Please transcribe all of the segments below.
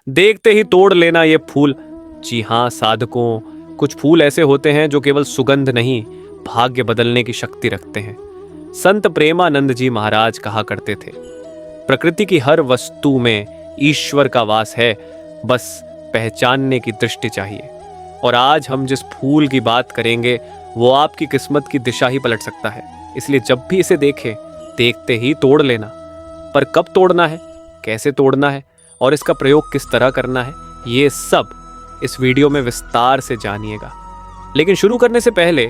देखते ही तोड़ लेना ये फूल। जी हाँ साधकों, कुछ फूल ऐसे होते हैं जो केवल सुगंध नहीं, भाग्य बदलने की शक्ति रखते हैं। संत प्रेमानंद जी महाराज कहा करते थे, प्रकृति की हर वस्तु में ईश्वर का वास है, बस पहचानने की दृष्टि चाहिए। और आज हम जिस फूल की बात करेंगे वो आपकी किस्मत की दिशा ही पलट सकता है। इसलिए जब भी इसे देखें, देखते ही तोड़ लेना। पर कब तोड़ना है, कैसे तोड़ना है और इसका प्रयोग किस तरह करना है, ये सब इस वीडियो में विस्तार से जानिएगा। लेकिन शुरू करने से पहले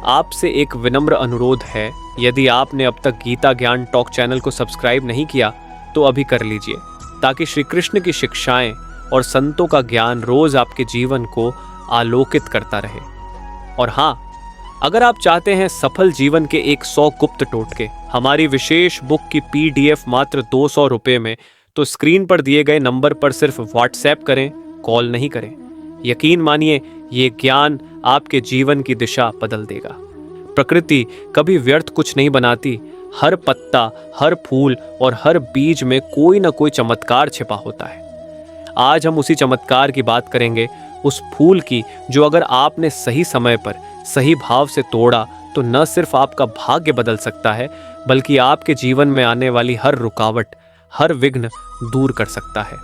आपसे एक विनम्र अनुरोध है, यदि आपने अब तक गीता ज्ञान टॉक चैनल को सब्सक्राइब नहीं किया तो अभी कर लीजिए, ताकि श्री कृष्ण की शिक्षाएं और संतों का ज्ञान रोज आपके जीवन को आलोकित करता रहे। और हाँ, अगर आप चाहते हैं सफल जीवन के 100 गुप्त टोटके हमारी विशेष बुक की PDF मात्र 200 रुपये में, तो स्क्रीन पर दिए गए नंबर पर सिर्फ व्हाट्सएप करें, कॉल नहीं करें। यकीन मानिए, ये ज्ञान आपके जीवन की दिशा बदल देगा। प्रकृति कभी व्यर्थ कुछ नहीं बनाती। हर पत्ता, हर फूल और हर बीज में कोई ना कोई चमत्कार छिपा होता है। आज हम उसी चमत्कार की बात करेंगे, उस फूल की जो अगर आपने सही समय पर सही भाव से तोड़ा तो न सिर्फ आपका भाग्य बदल सकता है, बल्कि आपके जीवन में आने वाली हर रुकावट, हर विघ्न दूर कर सकता है।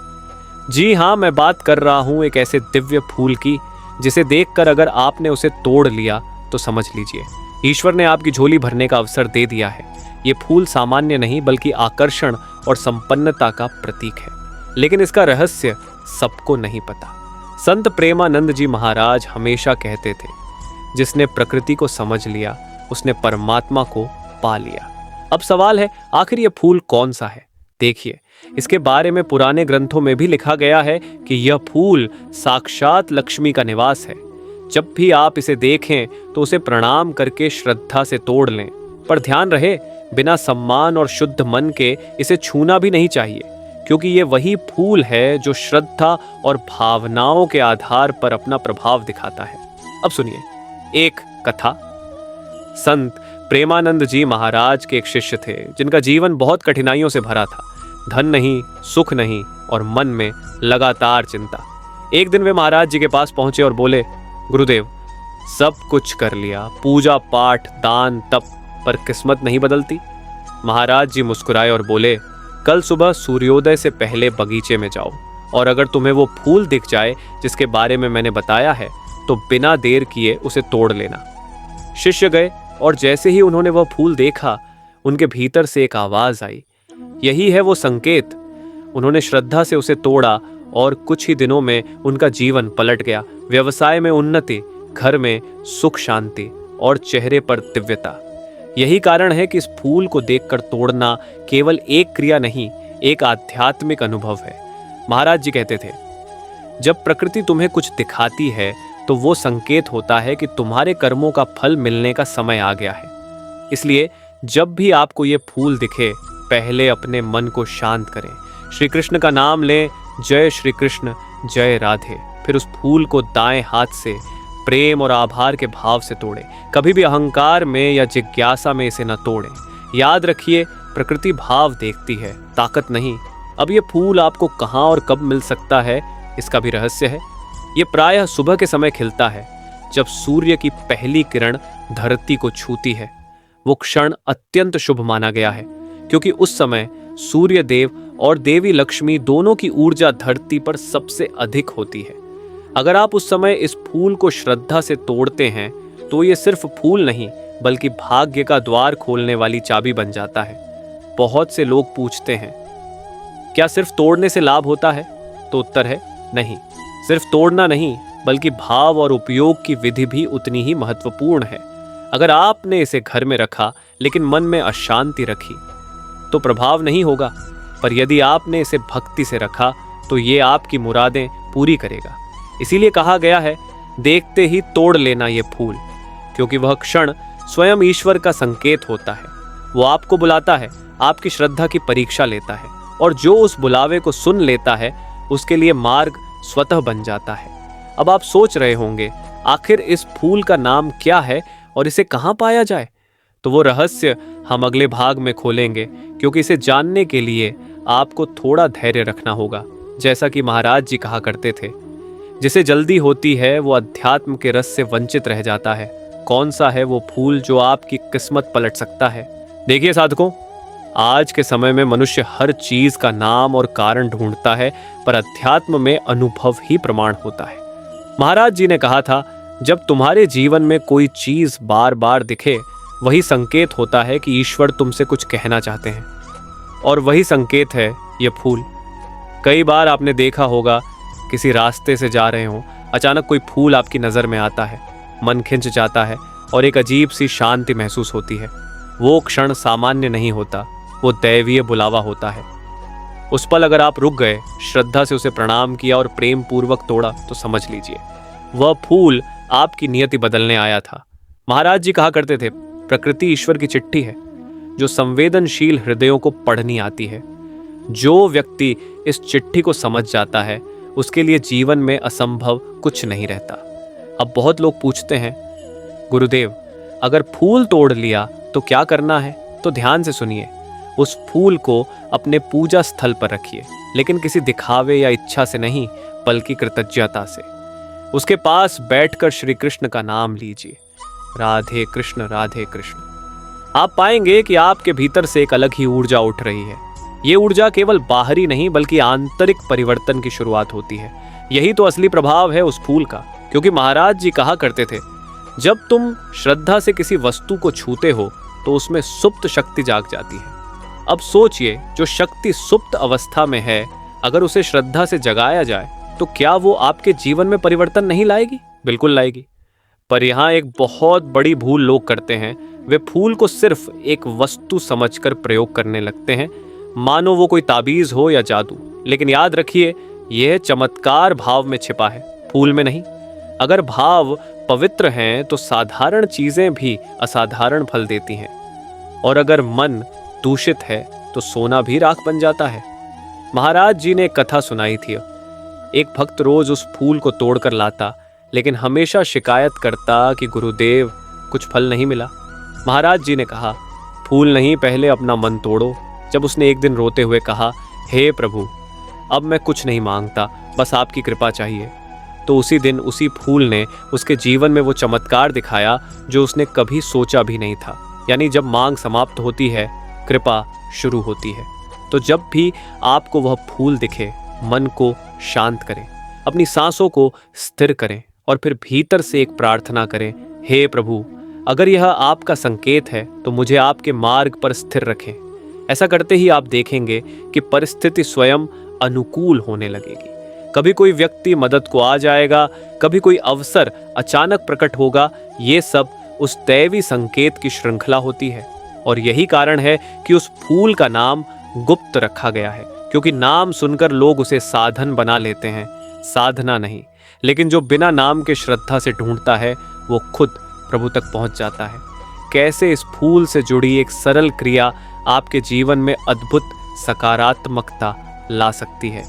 जी हाँ, मैं बात कर रहा हूँ एक ऐसे दिव्य फूल की जिसे देखकर अगर आपने उसे तोड़ लिया तो समझ लीजिए ईश्वर ने आपकी झोली भरने का अवसर दे दिया है। ये फूल सामान्य नहीं बल्कि आकर्षण और संपन्नता का प्रतीक है। लेकिन इसका रहस्य सबको नहीं पता। संत प्रेमानंद जी महाराज हमेशा कहते थे, जिसने प्रकृति को समझ लिया उसने परमात्मा को पा लिया। अब सवाल है, आखिर ये फूल कौन सा है? देखिए, इसके बारे में पुराने ग्रंथों में भी लिखा गया है कि यह फूल साक्षात लक्ष्मी का निवास है। जब भी आप इसे देखें तो उसे प्रणाम करके श्रद्धा से तोड़ लें। पर ध्यान रहे, बिना सम्मान और शुद्ध मन के इसे छूना भी नहीं चाहिए, क्योंकि ये वही फूल है जो श्रद्धा और भावनाओं के आधार पर अपना प्रभाव दिखाता है। अब सुनिए एक कथा। संत प्रेमानंद जी महाराज के एक शिष्य थे जिनका जीवन बहुत कठिनाइयों से भरा था। धन नहीं, सुख नहीं और मन में लगातार चिंता। एक दिन वे महाराज जी के पास पहुंचे और बोले, गुरुदेव, सब कुछ कर लिया, पूजा पाठ दान तप, पर किस्मत नहीं बदलती। महाराज जी मुस्कुराए और बोले, कल सुबह सूर्योदय से पहले बगीचे में जाओ और अगर तुम्हें वो फूल दिख जाए जिसके बारे में मैंने बताया है तो बिना देर किए उसे तोड़ लेना। शिष्य गए और जैसे ही उन्होंने वह फूल देखा, उनके भीतर से एक आवाज आई, यही है वो संकेत। उन्होंने श्रद्धा से उसे तोड़ा और कुछ ही दिनों में उनका जीवन पलट गया। व्यवसाय में उन्नति, घर में सुख शांति और चेहरे पर दिव्यता। यही कारण है कि इस फूल को देखकर तोड़ना केवल एक क्रिया नहीं, एक आध्यात्मिक अनुभव है। महाराज जी कहते थे, जब प्रकृति तुम्हें कुछ दिखाती है तो वो संकेत होता है कि तुम्हारे कर्मों का फल मिलने का समय आ गया है। इसलिए जब भी आपको ये फूल दिखे, पहले अपने मन को शांत करें, श्री कृष्ण का नाम लें, जय श्री कृष्ण, जय राधे। फिर उस फूल को दाएं हाथ से प्रेम और आभार के भाव से तोड़ें। कभी भी अहंकार में या जिज्ञासा में इसे न तोड़ें। याद रखिए, प्रकृति भाव देखती है, ताकत नहीं। अब ये फूल आपको कहाँ और कब मिल सकता है, इसका भी रहस्य है। ये प्रायः सुबह के समय खिलता है, जब सूर्य की पहली किरण धरती को छूती है। वो क्षण अत्यंत शुभ माना गया है, क्योंकि उस समय सूर्य देव और देवी लक्ष्मी दोनों की ऊर्जा धरती पर सबसे अधिक होती है। अगर आप उस समय इस फूल को श्रद्धा से तोड़ते हैं तो ये सिर्फ फूल नहीं बल्कि भाग्य का द्वार खोलने वाली चाबी बन जाता है। बहुत से लोग पूछते हैं, क्या सिर्फ तोड़ने से लाभ होता है? तो उत्तर है नहीं। सिर्फ तोड़ना नहीं बल्कि भाव और उपयोग की विधि भी उतनी ही महत्वपूर्ण है। अगर आपने इसे घर में रखा लेकिन मन में अशांति रखी तो प्रभाव नहीं होगा, पर यदि आपने इसे भक्ति से रखा तो ये आपकी मुरादें पूरी करेगा। इसीलिए कहा गया है, देखते ही तोड़ लेना ये फूल, क्योंकि वह क्षण स्वयं ईश्वर का संकेत होता है। वो आपको बुलाता है, आपकी श्रद्धा की परीक्षा लेता है, और जो उस बुलावे को सुन लेता है उसके लिए मार्ग स्वतः बन जाता है। अब आप सोच रहे होंगे, आखिर इस फूल का नाम क्या है और इसे कहाँ पाया जाए? तो वो रहस्य हम अगले भाग में खोलेंगे, क्योंकि इसे जानने के लिए आपको थोड़ा धैर्य रखना होगा। जैसा कि महाराज जी कहा करते थे, जिसे जल्दी होती है वो अध्यात्म के रस से वंचित रह जाता है। कौन सा है वो फूल जो आपकी किस्मत पलट सकता है? देखिए साधकों, आज के समय में मनुष्य हर चीज का नाम और कारण ढूंढता है, पर अध्यात्म में अनुभव ही प्रमाण होता है। महाराज जी ने कहा था, जब तुम्हारे जीवन में कोई चीज बार बार दिखे, वही संकेत होता है कि ईश्वर तुमसे कुछ कहना चाहते हैं, और वही संकेत है ये फूल। कई बार आपने देखा होगा, किसी रास्ते से जा रहे हो, अचानक कोई फूल आपकी नजर में आता है, मन खिंच जाता है और एक अजीब सी शांति महसूस होती है। वो क्षण सामान्य नहीं होता, वो दैवीय बुलावा होता है। उस पल अगर आप रुक गए, श्रद्धा से उसे प्रणाम किया और प्रेम पूर्वक तोड़ा, तो समझ लीजिए वह फूल आपकी नियति बदलने आया था। महाराज जी कहा करते थे, प्रकृति ईश्वर की चिट्ठी है जो संवेदनशील हृदयों को पढ़नी आती है। जो व्यक्ति इस चिट्ठी को समझ जाता है, उसके लिए जीवन में असंभव कुछ नहीं रहता। अब बहुत लोग पूछते हैं, गुरुदेव अगर फूल तोड़ लिया तो क्या करना है? तो ध्यान से सुनिए, उस फूल को अपने पूजा स्थल पर रखिए, लेकिन किसी दिखावे या इच्छा से नहीं, बल्कि कृतज्ञता से। उसके पास बैठकर श्री कृष्ण का नाम लीजिए, राधे कृष्ण राधे कृष्ण। आप पाएंगे कि आपके भीतर से एक अलग ही ऊर्जा उठ रही है। ये ऊर्जा केवल बाहरी नहीं, बल्कि आंतरिक परिवर्तन की शुरुआत होती है। यही तो असली प्रभाव है उस फूल का, क्योंकि महाराज जी कहा करते थे, जब तुम श्रद्धा से किसी वस्तु को छूते हो तो उसमें सुप्त शक्ति जाग जाती है। अब सोचिए, जो शक्ति सुप्त अवस्था में है, अगर उसे श्रद्धा से जगाया जाए तो क्या वो आपके जीवन में परिवर्तन नहीं लाएगी? बिल्कुल लाएगी। पर यहाँ एक बहुत बड़ी भूल लोग करते हैं। वे फूल को सिर्फ एक वस्तु समझकर प्रयोग करने लगते हैं, मानो वो कोई ताबीज हो या जादू। लेकिन याद रखिए, यह चमत्कार भाव में छिपा है, फूल में नहीं। अगर भाव पवित्र हैं तो साधारण चीजें भी असाधारण फल देती हैं, और अगर मन दूषित है तो सोना भी राख बन जाता है। महाराज जी ने एक कथा सुनाई थी। एक भक्त रोज उस फूल को तोड़कर लाता, लेकिन हमेशा शिकायत करता कि गुरुदेव कुछ फल नहीं मिला। महाराज जी ने कहा, फूल नहीं, पहले अपना मन तोड़ो। जब उसने एक दिन रोते हुए कहा, हे प्रभु, अब मैं कुछ नहीं मांगता, बस आपकी कृपा चाहिए, तो उसी दिन उसी फूल ने उसके जीवन में वो चमत्कार दिखाया जो उसने कभी सोचा भी नहीं था। यानी जब मांग समाप्त होती है, कृपा शुरू होती है। तो जब भी आपको वह फूल दिखे, मन को शांत करें, अपनी सांसों को स्थिर करें और फिर भीतर से एक प्रार्थना करें, हे प्रभु, अगर यह आपका संकेत है तो मुझे आपके मार्ग पर स्थिर रखें। ऐसा करते ही आप देखेंगे कि परिस्थिति स्वयं अनुकूल होने लगेगी। कभी कोई व्यक्ति मदद को आ जाएगा, कभी कोई अवसर अचानक प्रकट होगा। ये सब उस दैवी संकेत की श्रृंखला होती है, और यही कारण है कि उस फूल का नाम गुप्त रखा गया है, क्योंकि नाम सुनकर लोग उसे साधन बना लेते हैं, साधना नहीं। लेकिन जो बिना नाम के श्रद्धा से ढूंढता है, वो खुद प्रभु तक पहुंच जाता है। कैसे इस फूल से जुड़ी एक सरल क्रिया आपके जीवन में अद्भुत सकारात्मकता ला सकती है,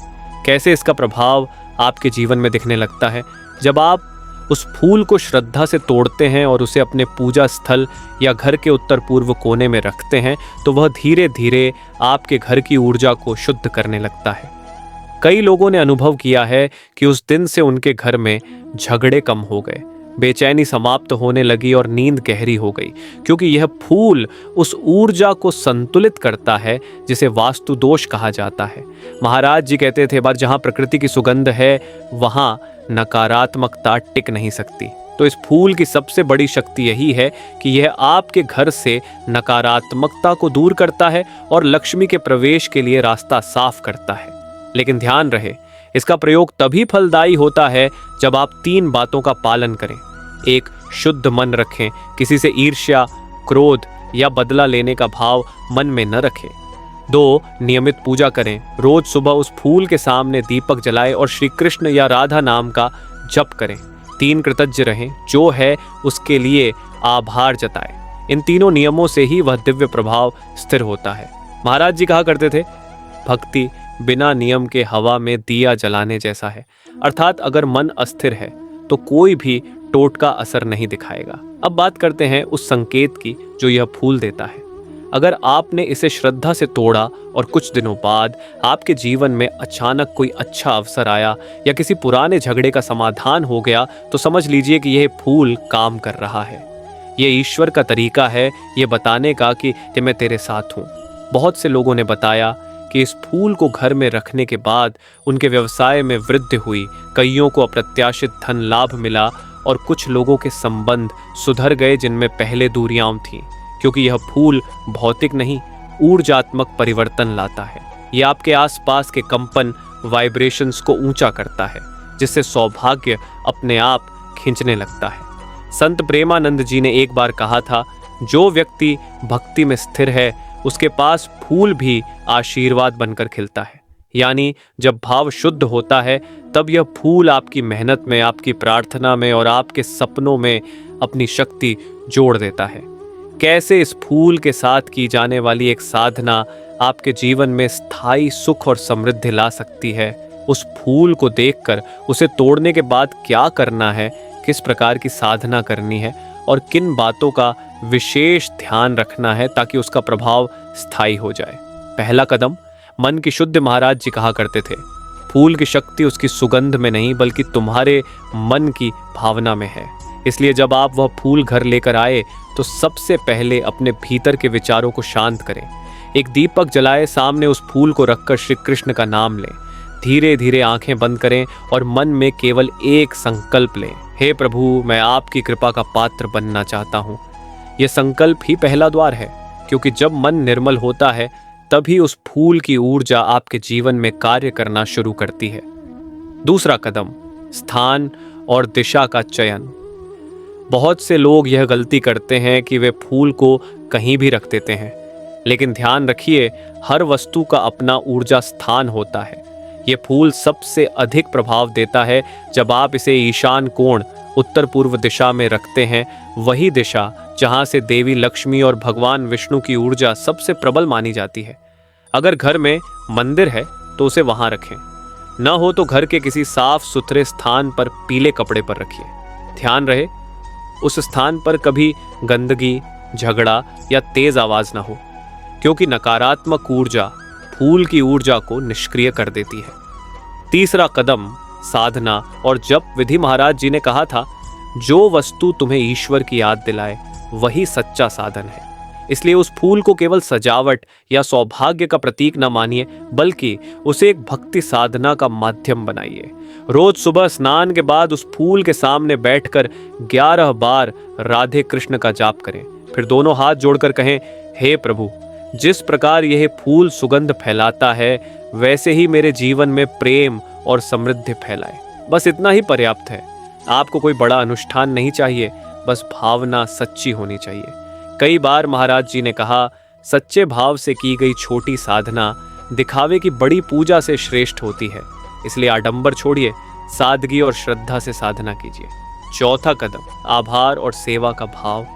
कैसे इसका प्रभाव आपके जीवन में दिखने लगता है। जब आप उस फूल को श्रद्धा से तोड़ते हैं और उसे अपने पूजा स्थल या घर के उत्तर पूर्व कोने में रखते हैं, तो वह धीरे धीरे आपके घर की ऊर्जा को शुद्ध करने लगता है। कई लोगों ने अनुभव किया है कि उस दिन से उनके घर में झगड़े कम हो गए, बेचैनी समाप्त होने लगी और नींद गहरी हो गई, क्योंकि यह फूल उस ऊर्जा को संतुलित करता है जिसे वास्तु दोष कहा जाता है। महाराज जी कहते थे, बार जहाँ प्रकृति की सुगंध है, वहाँ नकारात्मकता टिक नहीं सकती। तो इस फूल की सबसे बड़ी शक्ति यही है कि यह आपके घर से नकारात्मकता को दूर करता है और लक्ष्मी के प्रवेश के लिए रास्ता साफ करता है। लेकिन ध्यान रहे, इसका प्रयोग तभी फलदायी होता है जब आप 3 बातों का पालन करें। 1, शुद्ध मन रखें, किसी से ईर्ष्या, क्रोध या बदला लेने का भाव मन में न रखें। 2, नियमित पूजा करें, रोज सुबह उस फूल के सामने दीपक जलाएं और श्री कृष्ण या राधा नाम का जप करें। 3, कृतज्ञ रहें, जो है उसके लिए आभार जताएं। इन तीनों नियमों से ही वह दिव्य प्रभाव स्थिर होता है। महाराज जी कहा करते थे, भक्ति बिना नियम के हवा में दिया जलाने जैसा है। अर्थात अगर मन अस्थिर है तो कोई भी टोटका असर नहीं दिखाएगा। अब बात करते हैं उस संकेत की जो यह फूल देता है। अगर आपने इसे श्रद्धा से तोड़ा और कुछ दिनों बाद आपके जीवन में अचानक कोई अच्छा अवसर आया या किसी पुराने झगड़े का समाधान हो गया, तो समझ लीजिए कि यह फूल काम कर रहा है। ये ईश्वर का तरीका है ये बताने का कि मैं तेरे साथ हूँ। बहुत से लोगों ने बताया कि इस फूल को घर में रखने के बाद उनके व्यवसाय में वृद्धि हुई, कईयों को अप्रत्याशित धन लाभ मिला और कुछ लोगों के संबंध सुधर गए जिनमें पहले दूरियां थीं, क्योंकि यह फूल भौतिक नहीं, ऊर्जात्मक परिवर्तन लाता है। यह आपके आसपास के कंपन वाइब्रेशंस को ऊंचा करता है, जिससे सौभाग्य अपने आप खींचने लगता है। संत प्रेमानंद जी ने एक बार कहा था, जो व्यक्ति भक्ति में स्थिर है उसके पास फूल भी आशीर्वाद बनकर खिलता है। यानी जब भाव शुद्ध होता है तब यह फूल आपकी मेहनत में, आपकी प्रार्थना में और आपके सपनों में अपनी शक्ति जोड़ देता है। कैसे इस फूल के साथ की जाने वाली एक साधना आपके जीवन में स्थायी सुख और समृद्धि ला सकती है, उस फूल को देखकर उसे तोड़ने के बाद क्या करना है, किस प्रकार की साधना करनी है और किन बातों का विशेष ध्यान रखना है ताकि उसका प्रभाव स्थायी हो जाए। पहला कदम, मन की शुद्ध। महाराज जी कहा करते थे, फूल की शक्ति उसकी सुगंध में नहीं बल्कि तुम्हारे मन की भावना में है। इसलिए जब आप वह फूल घर लेकर आए तो सबसे पहले अपने भीतर के विचारों को शांत करें। एक दीपक जलाए, सामने उस फूल को रखकर श्री कृष्ण का नाम लें। धीरे धीरे आंखें बंद करें और मन में केवल एक संकल्प लें, हे प्रभु, मैं आपकी कृपा का पात्र बनना चाहता हूँ। यह संकल्प ही पहला द्वार है, क्योंकि जब मन निर्मल होता है तभी उस फूल की ऊर्जा आपके जीवन में कार्य करना शुरू करती है। दूसरा कदम, स्थान और दिशा का चयन। बहुत से लोग यह गलती करते हैं कि वे फूल को कहीं भी रख देते हैं, लेकिन ध्यान रखिए, हर वस्तु का अपना ऊर्जा स्थान होता है। ये फूल सबसे अधिक प्रभाव देता है जब आप इसे ईशान कोण, उत्तर पूर्व दिशा में रखते हैं, वही दिशा जहां से देवी लक्ष्मी और भगवान विष्णु की ऊर्जा सबसे प्रबल मानी जाती है। अगर घर में मंदिर है तो उसे वहां रखें, न हो तो घर के किसी साफ सुथरे स्थान पर पीले कपड़े पर रखिए। ध्यान रहे उस स्थान पर कभी गंदगी, झगड़ा या तेज आवाज ना हो, क्योंकि नकारात्मक ऊर्जा फूल की ऊर्जा को निष्क्रिय कर देती है। तीसरा कदम, साधना और जप विधि। महाराज जी ने कहा था, जो वस्तु तुम्हें ईश्वर की याद दिलाए वही सच्चा साधन है। इसलिए उस फूल को केवल सजावट या सौभाग्य का प्रतीक न मानिए, बल्कि उसे एक भक्ति साधना का माध्यम बनाइए। रोज सुबह स्नान के बाद उस फूल के सामने बैठकर 11 बार राधे कृष्ण का जाप करें। फिर दोनों हाथ जोड़कर कहें, हे प्रभु, जिस प्रकार यह फूल सुगंध फैलाता है वैसे ही मेरे जीवन में प्रेम और समृद्धि फैलाए। बस इतना ही पर्याप्त है। आपको कोई बड़ा अनुष्ठान नहीं चाहिए, बस भावना सच्ची होनी चाहिए। कई बार महाराज जी ने कहा, सच्चे भाव से की गई छोटी साधना दिखावे की बड़ी पूजा से श्रेष्ठ होती है। इसलिए आडंबर छोड़िए, सादगी और श्रद्धा से साधना कीजिए। चौथा कदम, आभार और सेवा का भाव।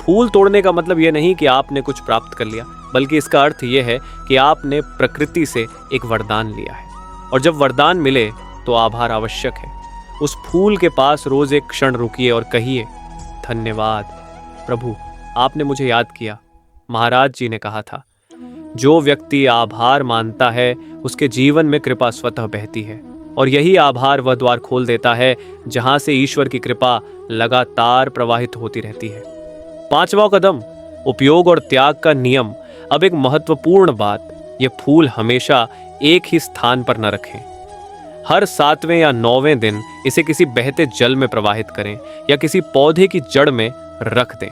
फूल तोड़ने का मतलब यह नहीं कि आपने कुछ प्राप्त कर लिया, बल्कि इसका अर्थ यह है कि आपने प्रकृति से एक वरदान लिया है, और जब वरदान मिले तो आभार आवश्यक है। उस फूल के पास रोज एक क्षण रुकिए और कहिए, धन्यवाद प्रभु, आपने मुझे याद किया। महाराज जी ने कहा था, जो व्यक्ति आभार मानता है उसके जीवन में कृपा स्वतः बहती है, और यही आभार वह द्वार खोल देता है जहां से ईश्वर की कृपा लगातार प्रवाहित होती रहती है। पांचवा कदम, उपयोग और त्याग का नियम। अब एक महत्वपूर्ण बात, ये फूल हमेशा एक ही स्थान पर न रखें। हर 7वें या 9वें दिन इसे किसी बहते जल में प्रवाहित करें या किसी पौधे की जड़ में रख दें,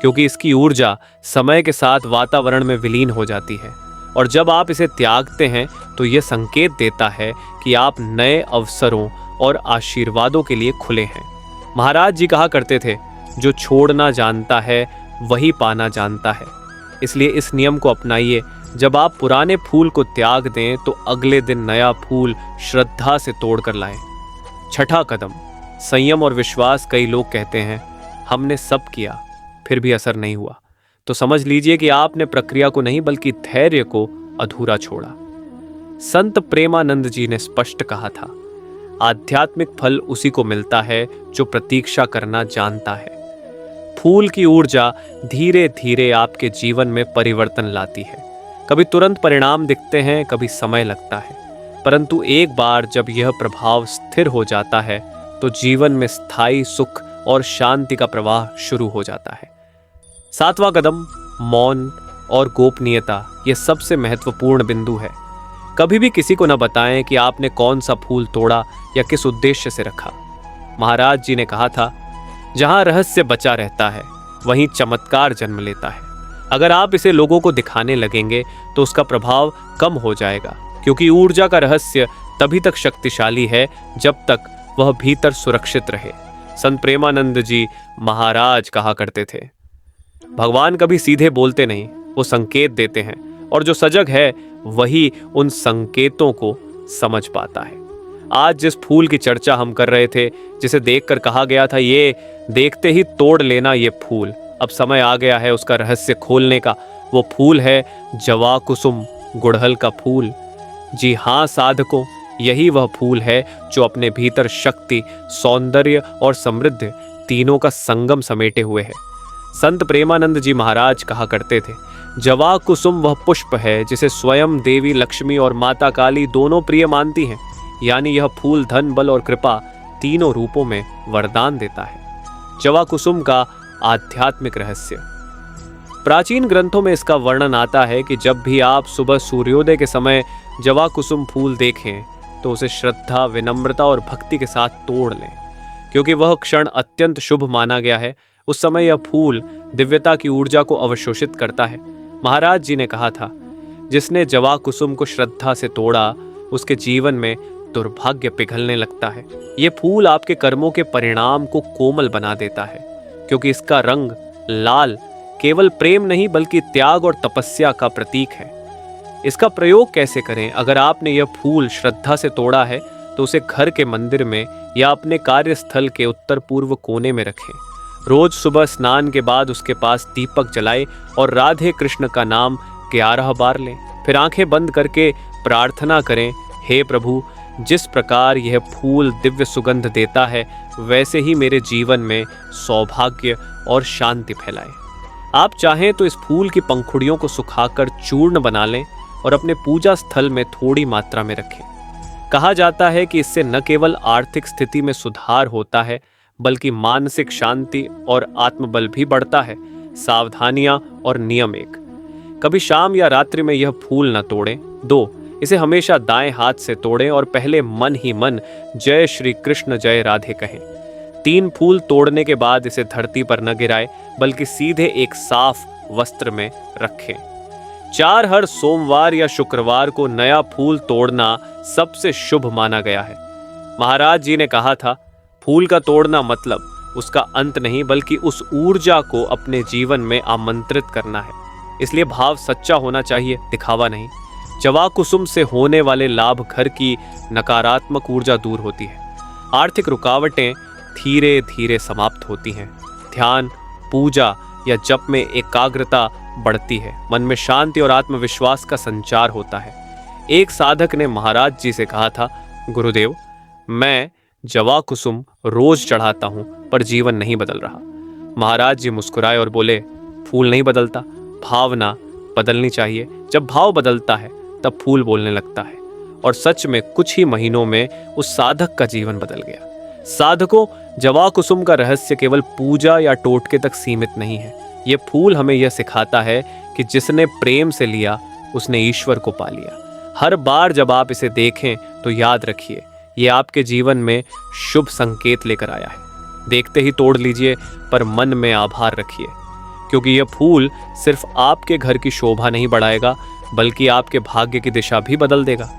क्योंकि इसकी ऊर्जा समय के साथ वातावरण में विलीन हो जाती है। और जब आप इसे त्यागते हैं तो यह संकेत देता है कि आप नए अवसरों और आशीर्वादों के लिए खुले हैं। महाराज जी कहा करते थे, जो छोड़ना जानता है वही पाना जानता है। इसलिए इस नियम को अपनाइए। जब आप पुराने फूल को त्याग दें तो अगले दिन नया फूल श्रद्धा से तोड़कर लाएं। छठा कदम, संयम और विश्वास। कई लोग कहते हैं, हमने सब किया फिर भी असर नहीं हुआ, तो समझ लीजिए कि आपने प्रक्रिया को नहीं बल्कि धैर्य को अधूरा छोड़ा। संत प्रेमानंद जी ने स्पष्ट कहा था, आध्यात्मिक फल उसी को मिलता है जो प्रतीक्षा करना जानता है। फूल की ऊर्जा धीरे धीरे आपके जीवन में परिवर्तन लाती है। कभी तुरंत परिणाम दिखते हैं, कभी समय लगता है, परंतु एक बार जब यह प्रभाव स्थिर हो जाता है तो जीवन में स्थायी सुख और शांति का प्रवाह शुरू हो जाता है। 7वां कदम मौन और गोपनीयता, यह सबसे महत्वपूर्ण बिंदु है। कभी भी किसी को न बताएं कि आपने कौन सा फूल तोड़ा या किस उद्देश्य से रखा। महाराज जी ने कहा था, जहां रहस्य बचा रहता है वहीं चमत्कार जन्म लेता है। अगर आप इसे लोगों को दिखाने लगेंगे तो उसका प्रभाव कम हो जाएगा, क्योंकि ऊर्जा का रहस्य तभी तक शक्तिशाली है जब तक वह भीतर सुरक्षित रहे। संत प्रेमानंद जी महाराज कहा करते थे, भगवान कभी सीधे बोलते नहीं, वो संकेत देते हैं, और जो सजग है वही उन संकेतों को समझ पाता है। आज जिस फूल की चर्चा हम कर रहे थे, जिसे देखकर कहा गया था ये देखते ही तोड़ लेना ये फूल, अब समय आ गया है उसका रहस्य खोलने का। वो फूल है जवा कुसुम, गुड़हल का फूल। जी हाँ साधकों, यही वह फूल है जो अपने भीतर शक्ति, सौंदर्य और समृद्धि तीनों का संगम समेटे हुए है। संत प्रेमानंद जी महाराज कहा करते थे, जवा कुसुम वह पुष्प है जिसे स्वयं देवी लक्ष्मी और माता काली दोनों प्रिय मानती हैं, यानी यह फूल धन, बल और कृपा तीनों रूपों में वरदान देता है। जवा कुसुम का आध्यात्मिक रहस्य, प्राचीन ग्रंथों में इसका वर्णन आता है कि जब भी आप सुबह सूर्योदय के समय जवा कुसुम फूल देखें तो उसे श्रद्धा, विनम्रता और भक्ति के साथ तोड़ लें, क्योंकि वह क्षण अत्यंत शुभ माना गया है। उस समय यह फूल दिव्यता की ऊर्जा को अवशोषित करता है। महाराज जी ने कहा था, जिसने जवा कुसुम को श्रद्धा से तोड़ा उसके जीवन में दुर्भाग्य पिघलने लगता है। ये फूल आपके कर्मों के परिणाम को कोमल बना देता है, क्योंकि इसका रंग लाल केवल प्रेम नहीं बल्कि त्याग और तपस्या का प्रतीक है। इसका प्रयोग कैसे करें? अगर आपने यह फूल श्रद्धा से तोड़ा है तो उसे घर के मंदिर में या अपने कार्यस्थल के उत्तर पूर्व कोने में रखें। रोज सुबह स्नान के बाद उसके पास दीपक जलाएं और राधे कृष्ण का नाम 11 बार लें। फिर आंखें बंद करके प्रार्थना करें, हे प्रभु, जिस प्रकार यह फूल दिव्य सुगंध देता है वैसे ही मेरे जीवन में सौभाग्य और शांति फैलाए। आप चाहें तो इस फूल की पंखुड़ियों को सुखाकर चूर्ण बना लें और अपने पूजा स्थल में थोड़ी मात्रा में रखें। कहा जाता है कि इससे न केवल आर्थिक स्थिति में सुधार होता है बल्कि मानसिक शांति और आत्मबल भी बढ़ता है। सावधानियां और नियम: 1, कभी शाम या रात्रि में यह फूल न तोड़ें। 2, इसे हमेशा दाएं हाथ से तोड़ें और पहले मन ही मन जय श्री कृष्ण जय राधे कहें। 3, फूल तोड़ने के बाद इसे धरती पर न गिराएं बल्कि सीधे एक साफ वस्त्र में रखें। 4, हर सोमवार या शुक्रवार को नया फूल तोड़ना सबसे शुभ माना गया है। महाराज जी ने कहा था, फूल का तोड़ना मतलब उसका अंत नहीं बल्कि उस ऊर्जा को अपने जीवन में आमंत्रित करना है। इसलिए भाव सच्चा होना चाहिए, दिखावा नहीं। जवा कुसुम से होने वाले लाभ, घर की नकारात्मक ऊर्जा दूर होती है, आर्थिक रुकावटें धीरे धीरे समाप्त होती हैं, ध्यान, पूजा या जप में एकाग्रता बढ़ती है, मन में शांति और आत्मविश्वास का संचार होता है। एक साधक ने महाराज जी से कहा था, गुरुदेव, मैं जवा कुसुम रोज चढ़ाता हूं पर जीवन नहीं बदल रहा। महाराज जी मुस्कुराए और बोले, फूल नहीं बदलता, भावना बदलनी चाहिए। जब भाव बदलता है तब फूल बोलने लगता है। और सच में कुछ ही महीनों में उस साधक का जीवन बदल गया। साधकों, जवा कुसुम का रहस्य केवल पूजा या टोटके तक सीमित नहीं है। ये फूल हमें यह सिखाता है कि जिसने प्रेम से लिया उसने ईश्वर को पा लिया। हर बार जब आप इसे देखें तो याद रखिए, ये आपके जीवन में शुभ संकेत लेकर आया है। देखते ही तोड़ लीजिए पर मन में आभार रखिए, क्योंकि यह फूल सिर्फ आपके घर की शोभा नहीं बढ़ाएगा बल्कि आपके भाग्य की दिशा भी बदल देगा।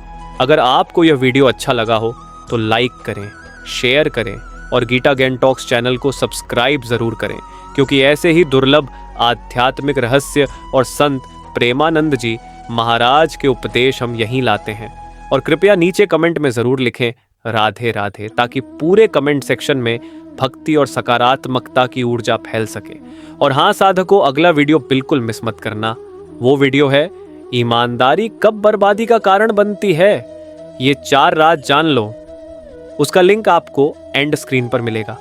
अगर आपको यह वीडियो अच्छा लगा हो तो लाइक करें, शेयर करें और गीता ज्ञान टॉक्स चैनल को सब्सक्राइब जरूर करें, क्योंकि ऐसे ही दुर्लभ आध्यात्मिक रहस्य और संत प्रेमानंद जी महाराज के उपदेश हम यहीं लाते हैं। और कृपया नीचे कमेंट में जरूर लिखें राधे राधे, ताकि पूरे कमेंट सेक्शन में भक्ति और सकारात्मकता की ऊर्जा फैल सके। और हाँ साधकों, अगला वीडियो बिल्कुल मिस मत करना। वो वीडियो है, ईमानदारी कब बर्बादी का कारण बनती है, ये 4 राज जान लो। उसका लिंक आपको एंड स्क्रीन पर मिलेगा,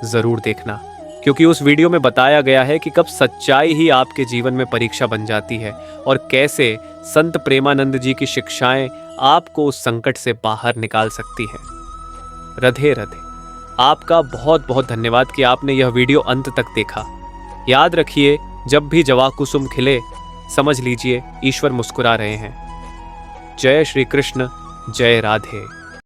जरूर देखना। क्योंकि उस वीडियो में बताया गया है कि कब सच्चाई ही आपके जीवन में परीक्षा बन जाती है और कैसे संत प्रेमानंद जी की शिक्षाएं आपको उस संकट से बाहर निकाल सकती हैं। राधे राधे। आपका बहुत बहुत धन्यवाद कि आपने यह वीडियो अंत तक देखा। याद रखिए, जब भी जवा कुसुम खिले, समझ लीजिए ईश्वर मुस्कुरा रहे हैं। जय श्री कृष्ण, जय राधे।